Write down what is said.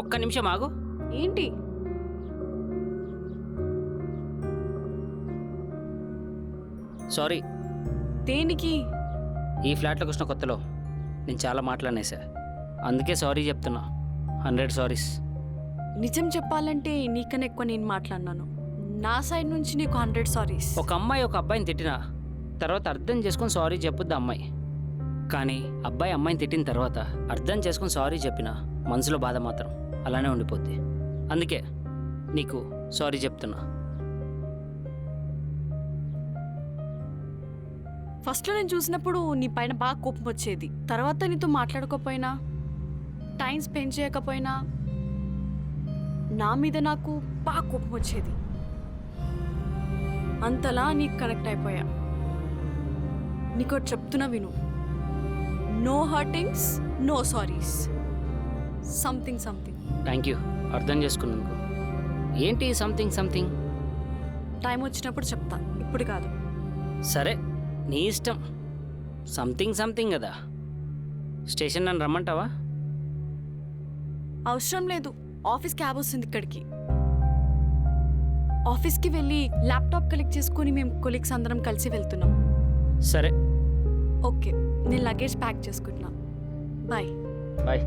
ఒక్క నిమిషం ఆగు. ఏంటి? సారీ. దేనికి? ఈ ఫ్లాట్లోకి వచ్చిన కొత్తలో నేను చాలా మాట్లాడేసా, అందుకే సారీ చెప్తున్నా. 100 సారీస్. నిజం చెప్పాలంటే నీకన్నా ఎక్కువ నేను మాట్లాడినాను. నా సైడ్ నుంచి నీకు 100 సారీస్. ఒక అమ్మాయి ఒక అబ్బాయిని తిట్టినా తర్వాత అర్థం చేసుకొని సారీ చెప్పుద్ది అమ్మాయి. కానీ అబ్బాయి అమ్మాయిని తిట్టిన తర్వాత అర్థం చేసుకొని సారీ చెప్పిన మనసులో బాధ మాత్రం అలానే ఉండిపోద్ది. అందుకే నీకు సారీ చెప్తున్నా. ఫస్ట్లో నేను చూసినప్పుడు నీ పైన బాగా కోపం వచ్చేది. తర్వాత నీతో మాట్లాడకపోయినా, టైం స్పెండ్ చేయకపోయినా నా మీద నాకు బాగా కోపం వచ్చేది. అంతలా నీకు కనెక్ట్ అయిపోయా. నీకు చెప్తున్నా విను. No hurtings, no sorries. Something something. Thank you అర్థం చేసుకున్నందుకు. ఏంటి సంథింగ్ సంథింగ్? టైం వచ్చినప్పుడు చెప్తా, ఇప్పుడు కాదు. సరే నీ ఇష్టం. సంథింగ్ సంథింగ్ కదా. స్టేషన్ నన్ను రమ్మంటావా? అవసరం లేదు. ఆఫీస్ క్యాబ్ వస్తుంది ఇక్కడికి. ఆఫీస్కి వెళ్ళి ల్యాప్టాప్ కలెక్ట్ చేసుకుని మేము కొలీగ్స్ అందరం కలిసి వెళ్తున్నాం. సరే ఓకే, నేను లగేజ్ ప్యాక్ చేసుకుంటున్నా. బాయ్. బాయ్.